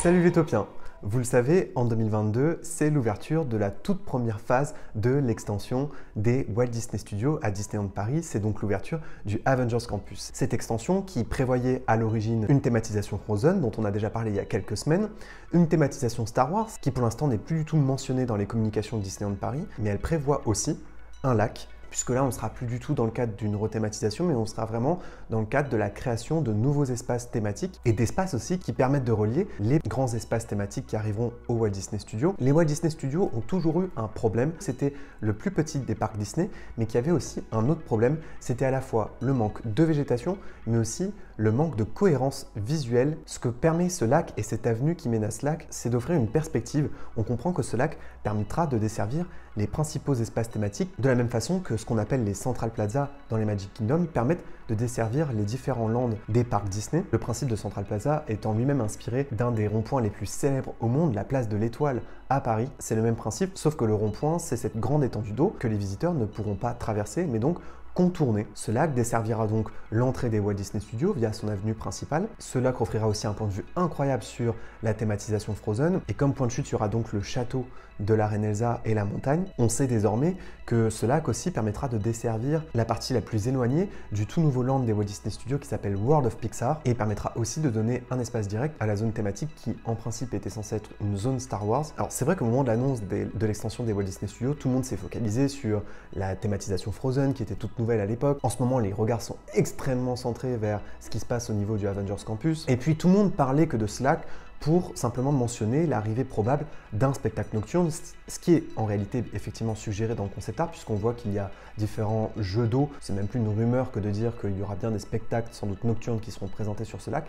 Salut les Topiens! Vous le savez, en 2022, c'est l'ouverture de la toute première phase de l'extension des Walt Disney Studios à Disneyland Paris. C'est donc l'ouverture du Avengers Campus. Cette extension qui prévoyait à l'origine une thématisation Frozen, dont on a déjà parlé il y a quelques semaines, une thématisation Star Wars, qui pour l'instant n'est plus du tout mentionnée dans les communications de Disneyland Paris, mais elle prévoit aussi un lac, puisque là on ne sera plus du tout dans le cadre d'une rethématisation, mais on sera vraiment dans le cadre de la création de nouveaux espaces thématiques et d'espaces aussi qui permettent de relier les grands espaces thématiques qui arriveront au Walt Disney Studios. Les Walt Disney Studios ont toujours eu un problème, c'était le plus petit des parcs Disney, mais qui avait aussi un autre problème, c'était à la fois le manque de végétation, mais aussi le manque de cohérence visuelle. Ce que permet ce lac et cette avenue qui mène à ce lac, c'est d'offrir une perspective. On comprend que ce lac permettra de desservir les principaux espaces thématiques de la même façon que ce qu'on appelle les Central Plaza dans les Magic Kingdom permettent de desservir les différents lands des parcs Disney. Le principe de Central Plaza étant lui-même inspiré d'un des ronds-points les plus célèbres au monde, la place de l'Étoile à Paris. C'est le même principe, sauf que le rond-point, c'est cette grande étendue d'eau que les visiteurs ne pourront pas traverser, mais donc contourner. Ce lac desservira donc l'entrée des Walt Disney Studios via son avenue principale. Ce lac offrira aussi un point de vue incroyable sur la thématisation Frozen. Et comme point de chute, il y aura donc le château de la Reine Elsa et la montagne. On sait désormais que ce lac aussi permettra de desservir la partie la plus éloignée du tout nouveau land des Walt Disney Studios qui s'appelle World of Pixar et permettra aussi de donner un espace direct à la zone thématique qui en principe était censée être une zone Star Wars. Alors c'est vrai qu'au moment de l'annonce de l'extension des Walt Disney Studios, tout le monde s'est focalisé sur la thématisation Frozen qui était toute nouvelle à l'époque. En ce moment, les regards sont extrêmement centrés vers ce qui se passe au niveau du Avengers Campus. Et puis tout le monde parlait que de ce lac pour simplement mentionner l'arrivée probable d'un spectacle nocturne, ce qui est en réalité effectivement suggéré dans le concept art, puisqu'on voit qu'il y a différents jeux d'eau. C'est même plus une rumeur que de dire qu'il y aura bien des spectacles sans doute nocturnes qui seront présentés sur ce lac.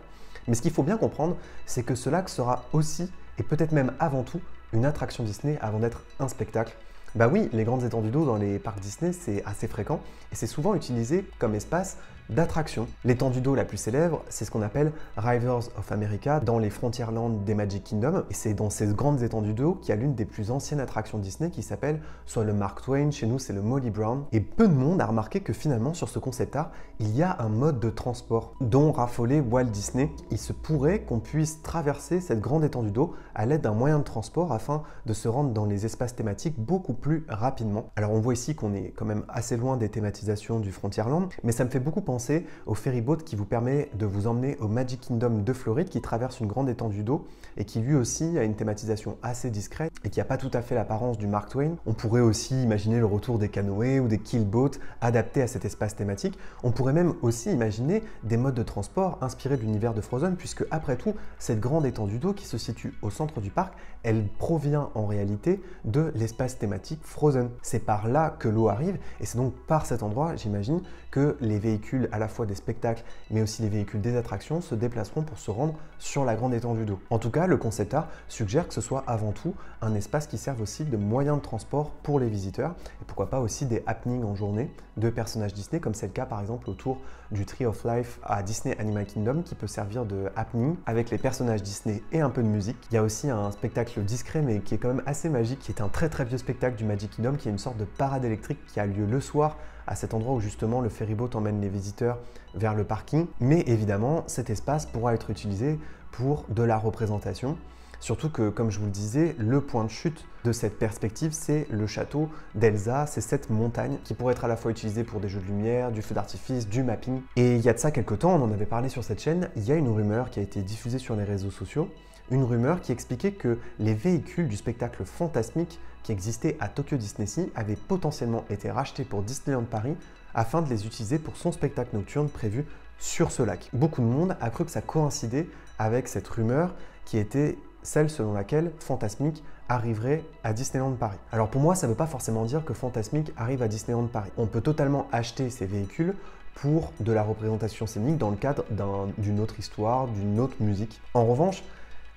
Mais ce qu'il faut bien comprendre, c'est que ce lac sera aussi, et peut-être même avant tout, une attraction Disney avant d'être un spectacle. Bah oui, les grandes étendues d'eau dans les parcs Disney, c'est assez fréquent et c'est souvent utilisé comme espace d'attraction. L'étendue d'eau la plus célèbre, c'est ce qu'on appelle Rivers of America dans les Frontierland des Magic Kingdom. Et c'est dans ces grandes étendues d'eau qu'il y a l'une des plus anciennes attractions Disney qui s'appelle soit le Mark Twain, chez nous c'est le Molly Brown. Et peu de monde a remarqué que finalement sur ce concept art, il y a un mode de transport dont raffolait Walt Disney. Il se pourrait qu'on puisse traverser cette grande étendue d'eau à l'aide d'un moyen de transport afin de se rendre dans les espaces thématiques beaucoup plus rapidement. Alors on voit ici qu'on est quand même assez loin des thématisations du Frontierland, mais ça me fait beaucoup penser au ferryboat qui vous permet de vous emmener au Magic Kingdom de Floride qui traverse une grande étendue d'eau et qui lui aussi a une thématisation assez discrète et qui n'a pas tout à fait l'apparence du Mark Twain. On pourrait aussi imaginer le retour des canoës ou des keelboats adaptés à cet espace thématique. On pourrait même aussi imaginer des modes de transport inspirés de l'univers de Frozen puisque après tout, cette grande étendue d'eau qui se situe au centre du parc, elle provient en réalité de l'espace thématique Frozen. C'est par là que l'eau arrive et c'est donc par cet endroit, j'imagine, que les véhicules à la fois des spectacles mais aussi les véhicules des attractions se déplaceront pour se rendre sur la grande étendue d'eau. En tout cas, le concept art suggère que ce soit avant tout un espace qui serve aussi de moyen de transport pour les visiteurs et pourquoi pas aussi des happenings en journée de personnages Disney comme c'est le cas par exemple autour du Tree of Life à Disney Animal Kingdom qui peut servir de happening avec les personnages Disney et un peu de musique. Il y a aussi un spectacle discret mais qui est quand même assez magique qui est un très vieux spectacle du Magic Kingdom qui est une sorte de parade électrique qui a lieu le soir à cet endroit où justement le ferryboat emmène les visiteurs vers le parking. Mais évidemment, cet espace pourra être utilisé pour de la représentation. Surtout que, comme je vous le disais, le point de chute de cette perspective, c'est le château d'Elsa, c'est cette montagne qui pourrait être à la fois utilisée pour des jeux de lumière, du feu d'artifice, du mapping. Et il y a de ça quelques temps, on en avait parlé sur cette chaîne, il y a une rumeur qui a été diffusée sur les réseaux sociaux, une rumeur qui expliquait que les véhicules du spectacle fantasmique qui existait à Tokyo Disney Sea avaient potentiellement été rachetés pour Disneyland Paris afin de les utiliser pour son spectacle nocturne prévu sur ce lac. Beaucoup de monde a cru que ça coïncidait avec cette rumeur qui était celle selon laquelle Fantasmic arriverait à Disneyland Paris. Alors pour moi, ça ne veut pas forcément dire que Fantasmic arrive à Disneyland Paris. On peut totalement acheter ces véhicules pour de la représentation scénique dans le cadre d'une autre histoire, d'une autre musique. En revanche,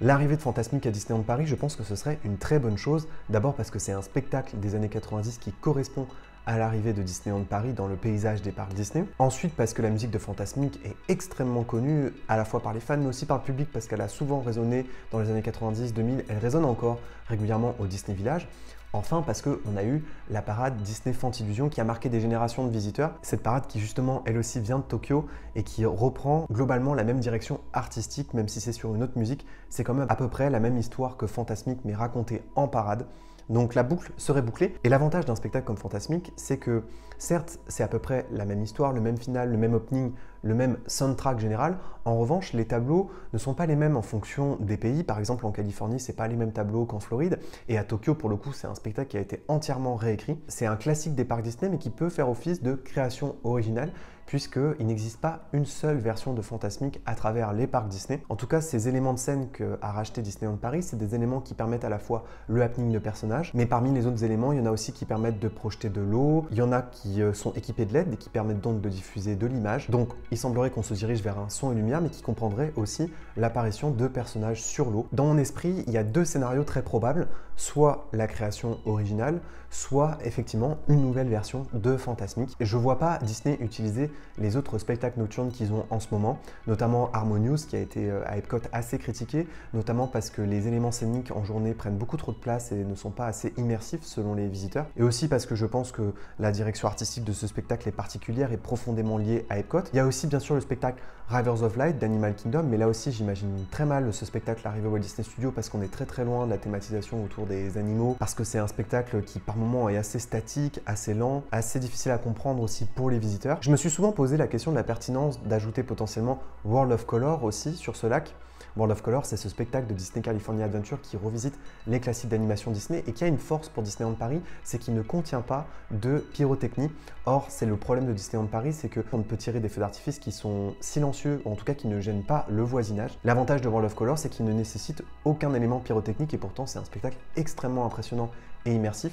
l'arrivée de Fantasmic à Disneyland Paris, je pense que ce serait une très bonne chose. D'abord parce que c'est un spectacle des années 90 qui correspond à l'arrivée de Disneyland Paris dans le paysage des parcs Disney. Ensuite parce que la musique de Fantasmic est extrêmement connue à la fois par les fans mais aussi par le public parce qu'elle a souvent résonné dans les années 90-2000, elle résonne encore régulièrement au Disney Village. Enfin parce qu'on a eu la parade Disney Fantillusion qui a marqué des générations de visiteurs. Cette parade qui justement elle aussi vient de Tokyo et qui reprend globalement la même direction artistique, même si c'est sur une autre musique, c'est quand même à peu près la même histoire que Fantasmic mais racontée en parade. Donc la boucle serait bouclée. Et l'avantage d'un spectacle comme Fantasmic, c'est que certes, c'est à peu près la même histoire, le même final, le même opening, le même soundtrack général. En revanche, les tableaux ne sont pas les mêmes en fonction des pays. Par exemple, en Californie, c'est pas les mêmes tableaux qu'en Floride. Et à Tokyo, pour le coup, c'est un spectacle qui a été entièrement réécrit. C'est un classique des parcs Disney, mais qui peut faire office de création originale, puisqu'il n'existe pas une seule version de Fantasmic à travers les parcs Disney. En tout cas, ces éléments de scène qu'a racheté Disneyland Paris, c'est des éléments qui permettent à la fois le happening de personnages, mais parmi les autres éléments, il y en a aussi qui permettent de projeter de l'eau, il y en a qui sont équipés de LED et qui permettent donc de diffuser de l'image. Donc, il semblerait qu'on se dirige vers un son et lumière, mais qui comprendrait aussi l'apparition de personnages sur l'eau. Dans mon esprit, il y a deux scénarios très probables, soit la création originale, soit effectivement une nouvelle version de Fantasmic. Et je vois pas Disney utiliser les autres spectacles nocturnes qu'ils ont en ce moment, notamment Harmonious qui a été à Epcot assez critiqué, notamment parce que les éléments scéniques en journée prennent beaucoup trop de place et ne sont pas assez immersifs selon les visiteurs, et aussi parce que je pense que la direction artistique de ce spectacle est particulière et profondément liée à Epcot. Il y a aussi bien sûr le spectacle Rivers of Light d'Animal Kingdom, mais là aussi j'imagine très mal ce spectacle arriver au Walt Disney Studios parce qu'on est très loin de la thématisation autour des animaux, parce que c'est un spectacle qui par moments est assez statique, assez lent, assez difficile à comprendre aussi pour les visiteurs. Je me suis souvent posé la question de la pertinence d'ajouter potentiellement World of Color aussi sur ce lac. World of Color, c'est ce spectacle de Disney California Adventure qui revisite les classiques d'animation Disney et qui a une force pour Disneyland Paris, c'est qu'il ne contient pas de pyrotechnie. Or, c'est le problème de Disneyland Paris, c'est qu'on ne peut tirer des feux d'artifice qui sont silencieux, ou en tout cas qui ne gênent pas le voisinage. L'avantage de World of Color, c'est qu'il ne nécessite aucun élément pyrotechnique et pourtant c'est un spectacle extrêmement impressionnant et immersif,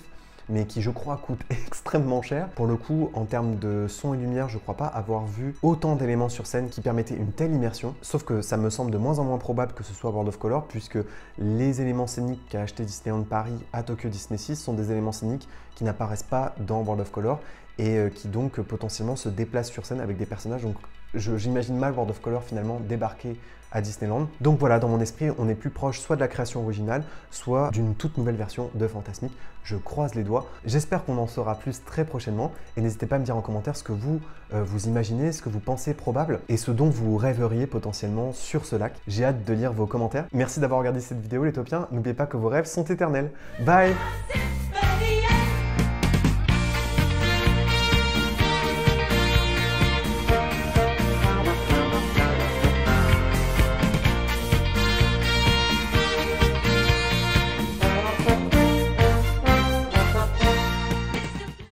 mais qui je crois coûte extrêmement cher. Pour le coup, en termes de son et lumière, je crois pas avoir vu autant d'éléments sur scène qui permettaient une telle immersion, sauf que ça me semble de moins en moins probable que ce soit World of Color, puisque les éléments scéniques qu'a acheté Disneyland Paris à Tokyo Disney Sea sont des éléments scéniques qui n'apparaissent pas dans World of Color et qui donc potentiellement se déplacent sur scène avec des personnages. Donc j'imagine mal World of Color finalement débarquer à Disneyland. Donc voilà, dans mon esprit, on est plus proche soit de la création originale, soit d'une toute nouvelle version de Fantasmic. Je croise les doigts. J'espère qu'on en saura plus très prochainement et n'hésitez pas à me dire en commentaire ce que vous imaginez, ce que vous pensez probable et ce dont vous rêveriez potentiellement sur ce lac. J'ai hâte de lire vos commentaires. Merci d'avoir regardé cette vidéo les Topiens. N'oubliez pas que vos rêves sont éternels. Bye!